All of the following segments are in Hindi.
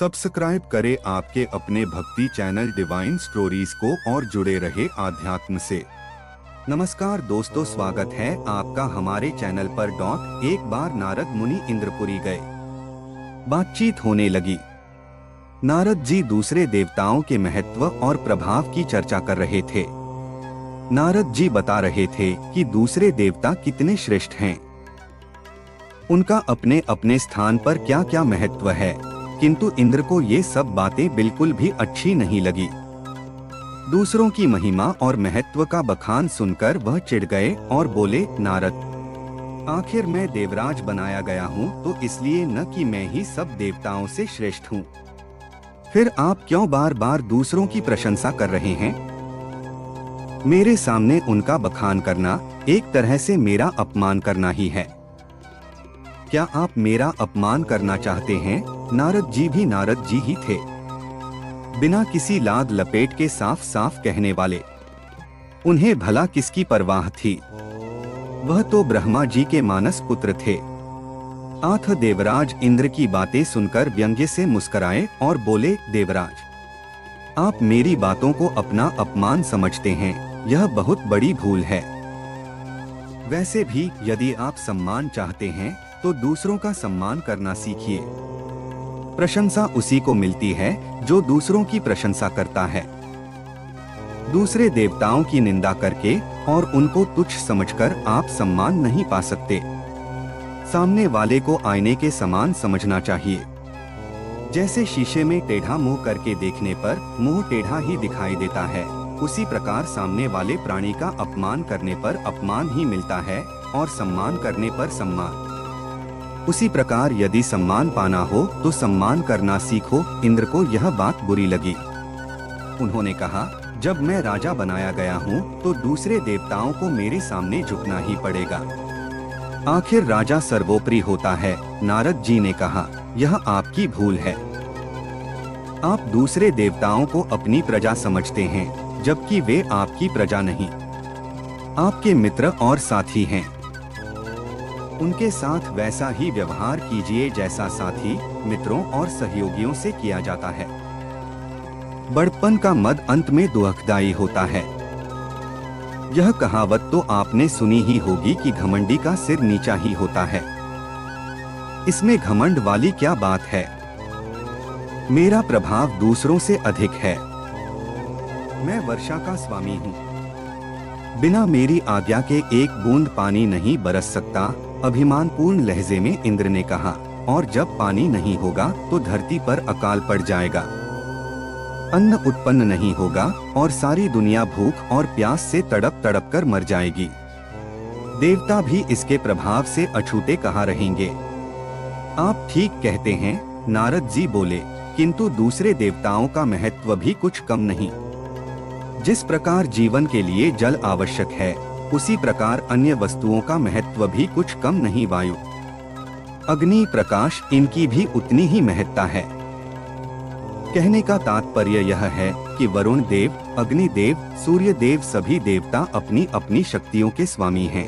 सब्सक्राइब करें आपके अपने भक्ति चैनल डिवाइन स्टोरीज को और जुड़े रहे आध्यात्म से। नमस्कार दोस्तों, स्वागत है आपका हमारे चैनल पर। एक बार नारद मुनि इंद्रपुरी गए। बातचीत होने लगी। नारद जी दूसरे देवताओं के महत्व और प्रभाव की चर्चा कर रहे थे। नारद जी बता रहे थे कि दूसरे देवता कितने श्रेष्ठ हैं, उनका अपने अपने स्थान पर क्या क्या महत्व है। किंतु इंद्र को ये सब बातें बिल्कुल भी अच्छी नहीं लगी। दूसरों की महिमा और महत्व का बखान सुनकर वह चिढ़ गए और बोले, नारद, आखिर मैं देवराज बनाया गया हूँ तो इसलिए न कि मैं ही सब देवताओं से श्रेष्ठ हूँ। फिर आप क्यों बार बार दूसरों की प्रशंसा कर रहे हैं? मेरे सामने उनका बखान करना एक तरह से मेरा अपमान करना ही है। क्या आप मेरा अपमान करना चाहते हैं? नारद जी भी नारद जी ही थे, बिना किसी लाद लपेट के साफ साफ कहने वाले। उन्हें भला किसकी परवाह थी? वह तो ब्रह्मा जी के मानस पुत्र थे। आठ देवराज इंद्र की बातें सुनकर व्यंग्य से मुस्कुराए और बोले, देवराज, आप मेरी बातों को अपना अपमान समझते हैं, यह बहुत बड़ी भूल है। वैसे भी यदि आप सम्मान चाहते हैं तो दूसरों का सम्मान करना सीखिए। प्रशंसा उसी को मिलती है जो दूसरों की प्रशंसा करता है। दूसरे देवताओं की निंदा करके और उनको तुच्छ समझकर आप सम्मान नहीं पा सकते। सामने वाले को आईने के समान समझना चाहिए। जैसे शीशे में टेढ़ा मुंह करके देखने पर मुंह टेढ़ा ही दिखाई देता है, उसी प्रकार सामने वाले प्राणी का अपमान करने पर अपमान ही मिलता है और सम्मान करने पर सम्मान। उसी प्रकार यदि सम्मान पाना हो तो सम्मान करना सीखो। इंद्र को यह बात बुरी लगी। उन्होंने कहा, जब मैं राजा बनाया गया हूँ तो दूसरे देवताओं को मेरे सामने झुकना ही पड़ेगा। आखिर राजा सर्वोपरि होता है। नारद जी ने कहा, यह आपकी भूल है। आप दूसरे देवताओं को अपनी प्रजा समझते हैं, जबकि वे आपकी प्रजा नहीं, आपके मित्र और साथी हैं। उनके साथ वैसा ही व्यवहार कीजिए जैसा साथी, मित्रों और सहयोगियों से किया जाता है। बड़पन का मद अंत में दुखदायी होता है। यह कहावत तो आपने सुनी ही होगी कि घमंडी का सिर नीचा ही होता है। इसमें घमंड वाली क्या बात है? मेरा प्रभाव दूसरों से अधिक है। मैं वर्षा का स्वामी हूँ। बिना मेरी आज्ञा के एक बूंद पानी नहीं बरस सकता, अभिमानपूर्ण लहजे में इंद्र ने कहा। और जब पानी नहीं होगा तो धरती पर अकाल पड़ जाएगा, अन्न उत्पन्न नहीं होगा और सारी दुनिया भूख और प्यास से तड़प तड़प कर मर जाएगी। देवता भी इसके प्रभाव से अछूते कहाँ रहेंगे? आप ठीक कहते हैं, नारद जी बोले, किंतु दूसरे देवताओं का महत्व भी कुछ कम नहीं। जिस प्रकार जीवन के लिए जल आवश्यक है, उसी प्रकार अन्य वस्तुओं का महत्व भी कुछ कम नहीं। वायु, अग्नि, प्रकाश, इनकी भी उतनी ही महत्ता है। कहने का तात्पर्य यह है कि वरुण देव, अग्नि देव, सूर्य देव सभी देवता अपनी अपनी शक्तियों के स्वामी हैं।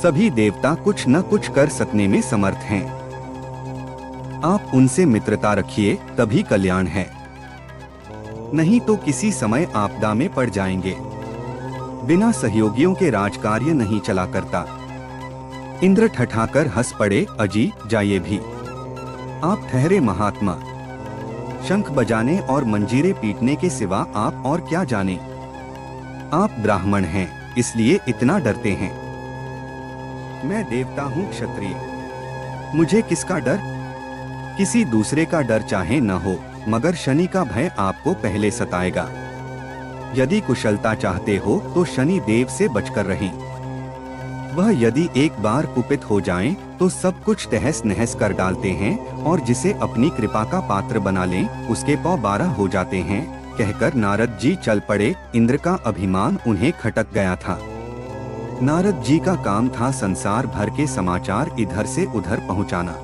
सभी देवता कुछ न कुछ कर सकने में समर्थ हैं। आप उनसे मित्रता रखिए, तभी कल्याण है। नहीं तो किसी समय आपदा में पड़ जाएंगे। बिना सहयोगियों के राजकार्य नहीं चला करता। इंद्र ठठाकर हंस पड़े, अजी जाइए भी, आप ठहरे महात्मा। शंख बजाने और मंजीरे पीटने के सिवा आप और क्या जाने? आप ब्राह्मण हैं, इसलिए इतना डरते हैं। मैं देवता हूँ, क्षत्रिय, मुझे किसका डर? किसी दूसरे का डर चाहे न हो, मगर शनि का भय आपको पहले सताएगा। यदि कुशलता चाहते हो तो शनि देव से बचकर रहें। वह यदि एक बार कुपित हो जाएं, तो सब कुछ तहस नहस कर डालते हैं और जिसे अपनी कृपा का पात्र बना लें, उसके पौ 12 हो जाते हैं। कहकर नारद जी चल पड़े। इंद्र का अभिमान उन्हें खटक गया था। नारद जी का काम था संसार भर के समाचार इधर से उधर पहुंचाना।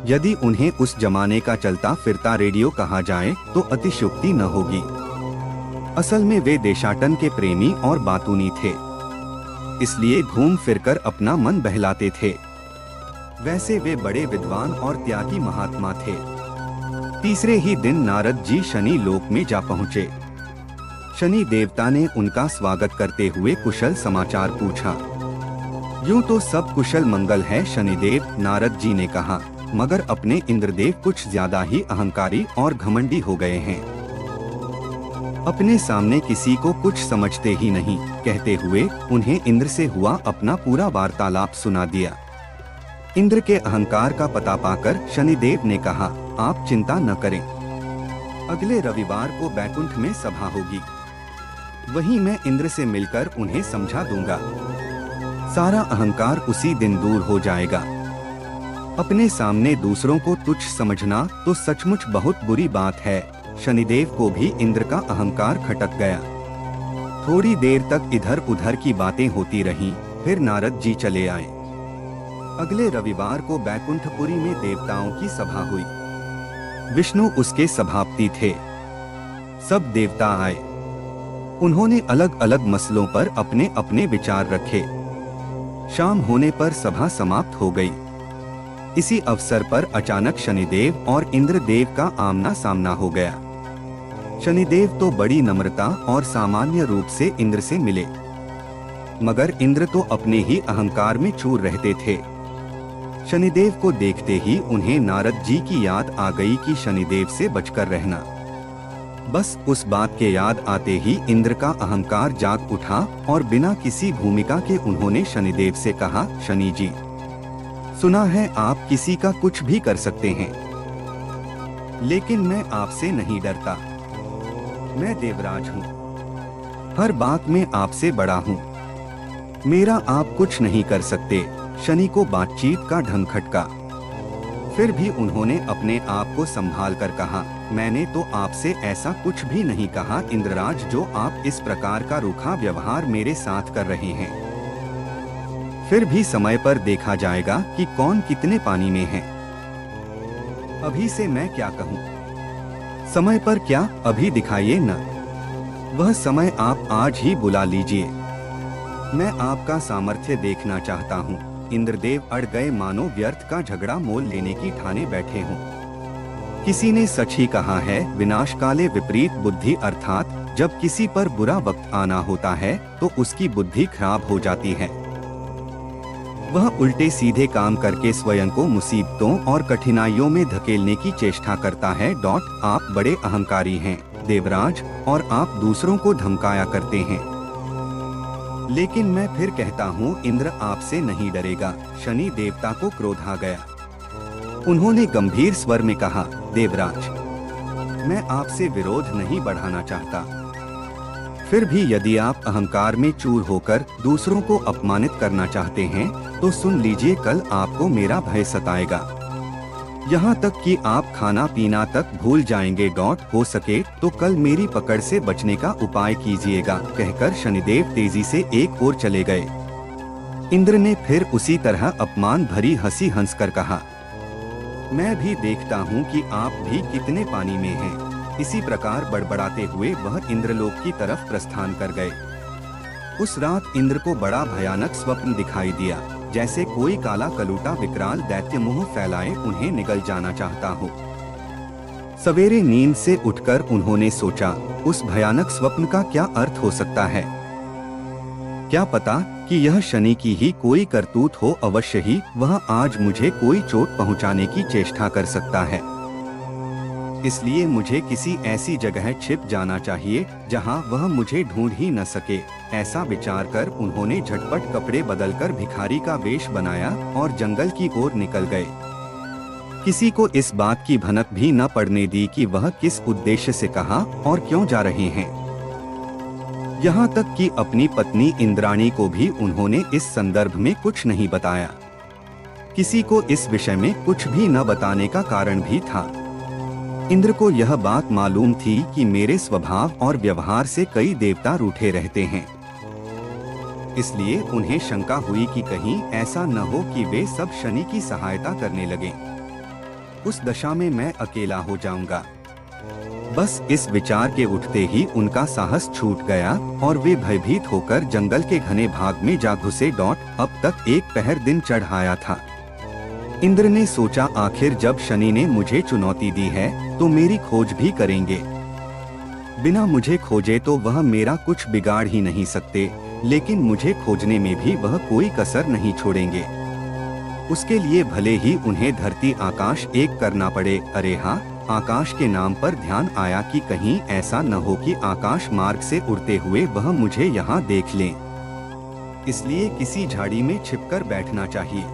यदि उन्हें उस जमाने का चलता फिरता रेडियो कहा जाए तो अतिशयोक्ति न होगी। असल में वे देशाटन के प्रेमी और बातूनी थे, इसलिए घूम फिरकर अपना मन बहलाते थे। वैसे वे बड़े विद्वान और त्यागी महात्मा थे। तीसरे ही दिन नारद जी शनि लोक में जा पहुँचे। शनि देवता ने उनका स्वागत करते हुए कुशल समाचार पूछा। यूं तो सब कुशल मंगल है शनिदेव, नारद जी ने कहा, मगर अपने इंद्रदेव कुछ ज्यादा ही अहंकारी और घमंडी हो गए हैं। अपने सामने किसी को कुछ समझते ही नहीं, कहते हुए उन्हें इंद्र से हुआ अपना पूरा वार्तालाप सुना दिया। इंद्र के अहंकार का पता पाकर शनिदेव ने कहा, आप चिंता न करें, अगले रविवार को बैकुंठ में सभा होगी, वहीं मैं इंद्र से मिलकर उन्हें समझा दूंगा। सारा अहंकार उसी दिन दूर हो जाएगा। अपने सामने दूसरों को तुच्छ समझना तो सचमुच बहुत बुरी बात है। शनिदेव को भी इंद्र का अहंकार खटक गया। थोड़ी देर तक इधर उधर की बातें होती रहीं, फिर नारद जी चले आए। अगले रविवार को बैकुंठपुरी में देवताओं की सभा हुई। विष्णु उसके सभापति थे। सब देवता आए। उन्होंने अलग अलग मसलों पर अपने अपने विचार रखे। शाम होने पर सभा समाप्त हो गई। इसी अवसर पर अचानक शनिदेव और इंद्रदेव का आमना सामना हो गया। शनिदेव तो बड़ी नम्रता और सामान्य रूप से इंद्र से मिले, मगर इंद्र तो अपने ही अहंकार में चूर रहते थे। शनिदेव को देखते ही उन्हें नारद जी की याद आ गई कि शनिदेव से बचकर रहना। बस उस बात के याद आते ही इंद्र का अहंकार जाग उठा और बिना किसी भूमिका के उन्होंने शनिदेव से कहा, शनि जी, सुना है आप किसी का कुछ भी कर सकते हैं, लेकिन मैं आपसे नहीं डरता। मैं देवराज हूँ, हर बात में आपसे बड़ा हूँ, मेरा आप कुछ नहीं कर सकते। शनि को बातचीत का ढंग खटका। फिर भी उन्होंने अपने आप को संभाल कर कहा, मैंने तो आपसे ऐसा कुछ भी नहीं कहा इंद्रराज, जो आप इस प्रकार का रूखा व्यवहार मेरे साथ कर रहे हैं। फिर भी समय पर देखा जाएगा कि कौन कितने पानी में है। अभी से मैं क्या कहूँ? समय पर क्या, अभी दिखाइए न। वह समय आप आज ही बुला लीजिए। मैं आपका सामर्थ्य देखना चाहता हूँ। इंद्रदेव अड़ गए, मानो व्यर्थ का झगड़ा मोल लेने की ठाने बैठे हों। किसी ने सच ही कहा है, विनाश काले विपरीत बुद्धि, अर्थात जब किसी पर बुरा वक्त आना होता है तो उसकी बुद्धि खराब हो जाती है। वह उल्टे सीधे काम करके स्वयं को मुसीबतों और कठिनाइयों में धकेलने की चेष्टा करता है। आप बड़े अहंकारी हैं देवराज, और आप दूसरों को धमकाया करते हैं। लेकिन मैं फिर कहता हूँ, इंद्र आपसे नहीं डरेगा। शनि देवता को क्रोध आ गया। उन्होंने गंभीर स्वर में कहा, देवराज, मैं आपसे विरोध नहीं बढ़ाना चाहता। फिर भी यदि आप अहंकार में चूर होकर दूसरों को अपमानित करना चाहते हैं तो सुन लीजिए, कल आपको मेरा भय सताएगा। यहाँ तक कि आप खाना पीना तक भूल जाएंगे। हो सके तो कल मेरी पकड़ से बचने का उपाय कीजिएगा। कहकर शनिदेव तेजी से एक ओर चले गए। इंद्र ने फिर उसी तरह अपमान भरी हंसी हंसकर कहा, मैं भी देखता हूँ कि आप भी कितने पानी में हैं। इसी प्रकार बड़बड़ाते हुए वह इंद्रलोक की तरफ प्रस्थान कर गए। उस रात इंद्र को बड़ा भयानक स्वप्न दिखाई दिया, जैसे कोई काला कलूटा विकराल दैत्य मुंह फैलाए उन्हें निगल जाना चाहता हो। सवेरे नींद से उठकर उन्होंने सोचा, उस भयानक स्वप्न का क्या अर्थ हो सकता है? क्या पता कि यह शनि की ही कोई करतूत हो। अवश्य ही वह आज मुझे कोई चोट पहुंचाने की चेष्टा कर सकता है। इसलिए मुझे किसी ऐसी जगह छिप जाना चाहिए जहां वह मुझे ढूंढ ही न सके। ऐसा विचार कर उन्होंने झटपट कपड़े बदलकर भिखारी का वेश बनाया और जंगल की ओर निकल गए। किसी को इस बात की भनक भी न पड़ने दी कि वह किस उद्देश्य से कहाँ और क्यों जा रहे हैं। यहाँ तक कि अपनी पत्नी इंद्राणी को भी उन्होंने इस संदर्भ में कुछ नहीं बताया। किसी को इस विषय में कुछ भी न बताने का कारण भी था। इंद्र को यह बात मालूम थी कि मेरे स्वभाव और व्यवहार से कई देवता रूठे रहते हैं। इसलिए उन्हें शंका हुई कि कहीं ऐसा न हो कि वे सब शनि की सहायता करने लगें। उस दशा में मैं अकेला हो जाऊंगा। बस इस विचार के उठते ही उनका साहस छूट गया और वे भयभीत होकर जंगल के घने भाग में जा घुसे। अब तक एक पहर दिन चढ़ आया था। इंद्र ने सोचा आखिर जब शनि ने मुझे चुनौती दी है तो मेरी खोज भी करेंगे। बिना मुझे खोजे तो वह मेरा कुछ बिगाड़ ही नहीं सकते, लेकिन मुझे खोजने में भी वह कोई कसर नहीं छोड़ेंगे। उसके लिए भले ही उन्हें धरती आकाश एक करना पड़े। अरे हाँ, आकाश के नाम पर ध्यान आया कि कहीं ऐसा न हो कि आकाश मार्ग से उड़ते हुए वह मुझे यहाँ देख लें। इसलिए किसी झाड़ी में छिपकर बैठना चाहिए।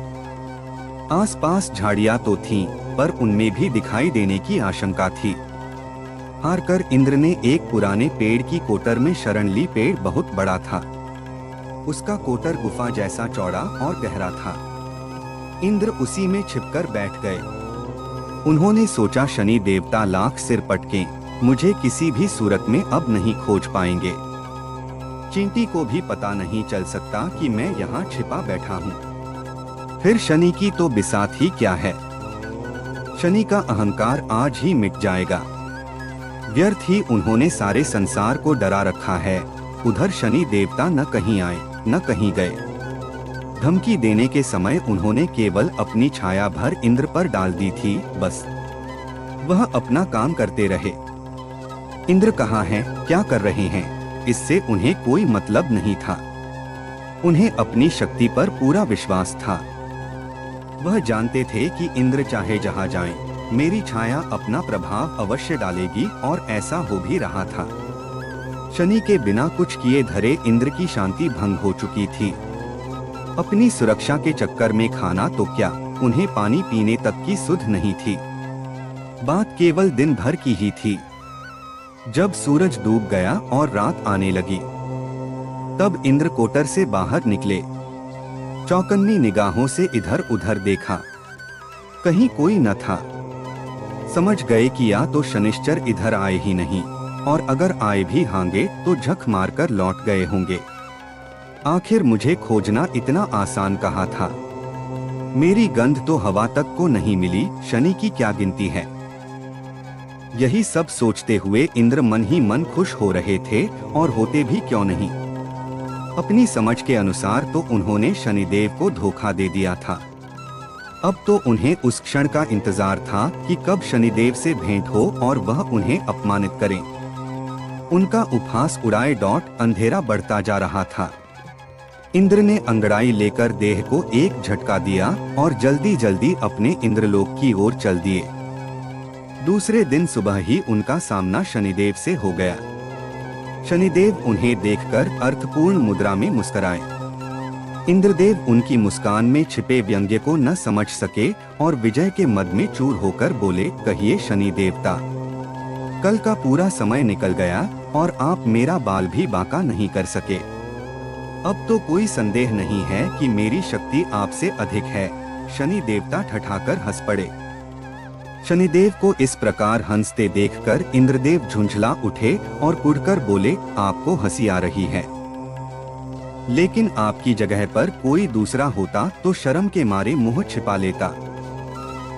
आसपास झाड़ियाँ तो थीं, पर उनमें भी दिखाई देने की आशंका थी। हारकर इंद्र ने एक पुराने पेड़ की कोटर में शरण ली। पेड़ बहुत बड़ा था, उसका कोटर गुफा जैसा चौड़ा और गहरा था। इंद्र उसी में छिपकर बैठ गए। उन्होंने सोचा शनि देवता लाख सिर पटके, मुझे किसी भी सूरत में अब नहीं खोज पाएंगे। चींटी को भी पता नहीं चल सकता कि मैं यहाँ छिपा बैठा हूँ। फिर शनि की तो बिसात ही क्या है। शनि का अहंकार आज ही मिट जाएगा। व्यर्थ ही उन्होंने सारे संसार को डरा रखा है। उधर शनि देवता न कहीं आए न कहीं गए। धमकी देने के समय उन्होंने केवल अपनी छाया भर इंद्र पर डाल दी थी, बस। वह अपना काम करते रहे। इंद्र कहाँ हैं, क्या कर रहे हैं, इससे उन्हें कोई मतलब नहीं था। उन्हें अपनी शक्ति पर पूरा विश्वास था। वह जानते थे कि इंद्र चाहे जहाँ जाएं, मेरी छाया अपना प्रभाव अवश्य डालेगी, और ऐसा हो भी रहा था। शनि के बिना कुछ किए धरे इंद्र की शांति भंग हो चुकी थी। अपनी सुरक्षा के चक्कर में खाना तो क्या, उन्हें पानी पीने तक की सुध नहीं थी। बात केवल दिन भर की ही थी। जब सूरज डूब गया और रात आने लगी, तब इंद्र कोटर से बाहर निकले। चौकन्नी निगाहों से इधर उधर देखा, कहीं कोई न था। समझ गए कि या तो शनिश्चर इधर आए ही नहीं, और अगर आए भी होंगे तो झक मारकर लौट गए होंगे। आखिर मुझे खोजना इतना आसान कहा था। मेरी गंध तो हवा तक को नहीं मिली, शनि की क्या गिनती है। यही सब सोचते हुए इंद्र मन ही मन खुश हो रहे थे, और होते भी क्यों नहीं। अपनी समझ के अनुसार तो उन्होंने शनिदेव को धोखा दे दिया था। अब तो उन्हें उस क्षण का इंतजार था कि कब शनिदेव से भेंट हो और वह उन्हें अपमानित करें। उनका उपहास उड़ाए डॉट अंधेरा बढ़ता जा रहा था। इंद्र ने अंगड़ाई लेकर देह को एक झटका दिया और जल्दी जल्दी अपने इंद्रलोक की ओर चल दिए। दूसरे दिन सुबह ही उनका सामना शनिदेव से हो गया। शनिदेव उन्हें देखकर अर्थपूर्ण मुद्रा में मुस्कुराए। इंद्रदेव उनकी मुस्कान में छिपे व्यंग्य को न समझ सके और विजय के मद में चूर होकर बोले, कहिए शनि देवता, कल का पूरा समय निकल गया और आप मेरा बाल भी बांका नहीं कर सके। अब तो कोई संदेह नहीं है कि मेरी शक्ति आपसे अधिक है। शनि देवता ठठाकर हंस पड़े। शनिदेव को इस प्रकार हंसते देखकर इंद्रदेव झुंझला उठे और कुढ़कर बोले, आपको हंसी आ रही है, लेकिन आपकी जगह पर कोई दूसरा होता तो शर्म के मारे मुंह छिपा लेता।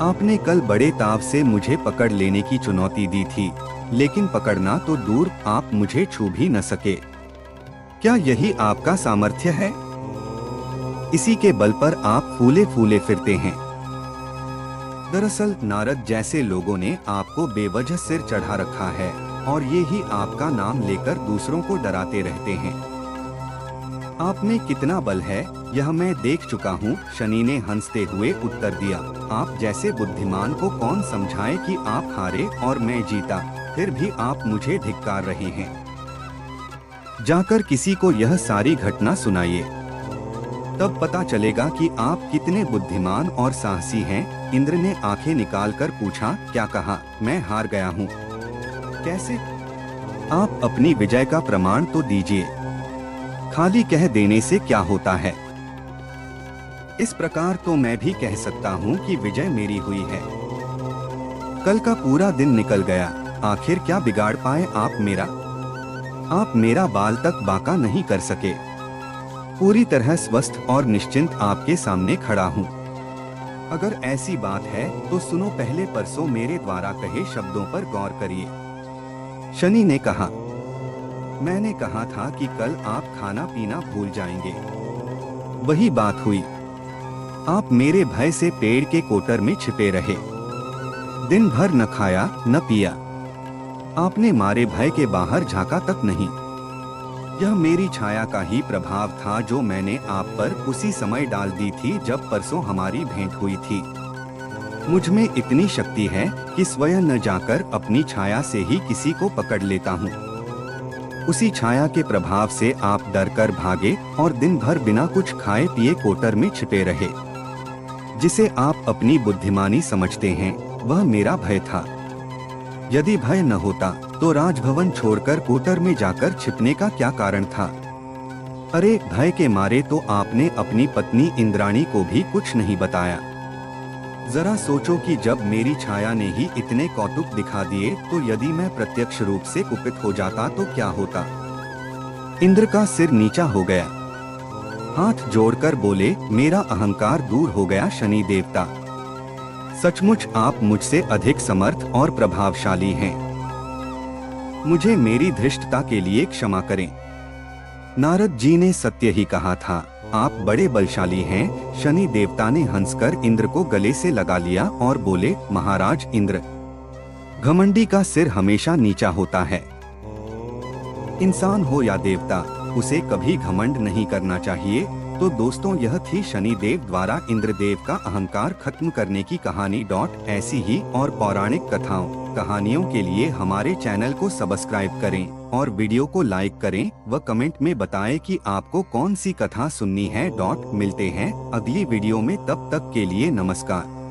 आपने कल बड़े ताव से मुझे पकड़ लेने की चुनौती दी थी, लेकिन पकड़ना तो दूर, आप मुझे छू भी न सके। क्या यही आपका सामर्थ्य है? इसी के बल पर आप फूले फूले फिरते हैं। दरअसल नारद जैसे लोगों ने आपको बेवजह सिर चढ़ा रखा है, और ये ही आपका नाम लेकर दूसरों को डराते रहते हैं। आप में कितना बल है यह मैं देख चुका हूँ। शनि ने हंसते हुए उत्तर दिया, आप जैसे बुद्धिमान को कौन समझाए कि आप हारे और मैं जीता, फिर भी आप मुझे धिक्कार रहे हैं। जाकर किसी को यह सारी घटना सुनाइए, तब पता चलेगा कि आप कितने बुद्धिमान और साहसी हैं। इंद्र ने आंखें निकालकर पूछा, क्या कहा? मैं हार गया हूँ। कैसे? आप अपनी विजय का प्रमाण तो दीजिए। खाली कह देने से क्या होता है? इस प्रकार तो मैं भी कह सकता हूँ कि विजय मेरी हुई है। कल का पूरा दिन निकल गया, आखिर क्या बिगाड़ पाए आप मेरा? आप मेरा बाल तक बांका नहीं कर सके। पूरी तरह स्वस्थ और निश्चिंत आपके सामने खड़ा हूँ। अगर ऐसी बात है तो सुनो, पहले परसों मेरे द्वारा कहे शब्दों पर गौर करिए। शनि ने कहा, मैंने कहा था कि कल आप खाना पीना भूल जाएंगे। वही बात हुई। आप मेरे भय से पेड़ के कोटर में छिपे रहे। दिन भर न खाया न पिया। आपने मारे भय के बाहर झांका तक नहीं। यह मेरी छाया का ही प्रभाव था जो मैंने आप पर उसी समय डाल दी थी जब परसों हमारी भेंट हुई थी। मुझ में इतनी शक्ति है कि स्वयं न जाकर अपनी छाया से ही किसी को पकड़ लेता हूँ। उसी छाया के प्रभाव से आप डर कर भागे और दिन भर बिना कुछ खाए पिए कोटर में छिपे रहे। जिसे आप अपनी बुद्धिमानी समझते हैं वह मेरा भय था। यदि भय न होता तो राजभवन छोड़कर कोटर में जाकर छिपने का क्या कारण था? अरे भय के मारे तो आपने अपनी पत्नी इंद्राणी को भी कुछ नहीं बताया। जरा सोचो कि जब मेरी छाया ने ही इतने कौतुक दिखा दिए तो यदि मैं प्रत्यक्ष रूप से कुपित हो जाता तो क्या होता? इंद्र का सिर नीचा हो गया। हाथ जोड़कर बोले, मेरा अहंकार दूर हो गया शनि देवता। सचमुच आप मुझसे अधिक समर्थ और प्रभावशाली हैं। मुझे मेरी धृष्टता के लिए क्षमा करें। नारद जी ने सत्य ही कहा था, आप बड़े बलशाली हैं। शनि देवता ने हंसकर इंद्र को गले से लगा लिया और बोले, महाराज इंद्र, घमंडी का सिर हमेशा नीचा होता है। इंसान हो या देवता, उसे कभी घमंड नहीं करना चाहिए। तो दोस्तों, यह थी शनि देव द्वारा इंद्रदेव का अहंकार खत्म करने की कहानी। ऐसी ही और पौराणिक कथाओं कहानियों के लिए हमारे चैनल को सब्सक्राइब करें और वीडियो को लाइक करें व कमेंट में बताएं कि आपको कौन सी कथा सुननी है। मिलते हैं अगली वीडियो में, तब तक के लिए नमस्कार।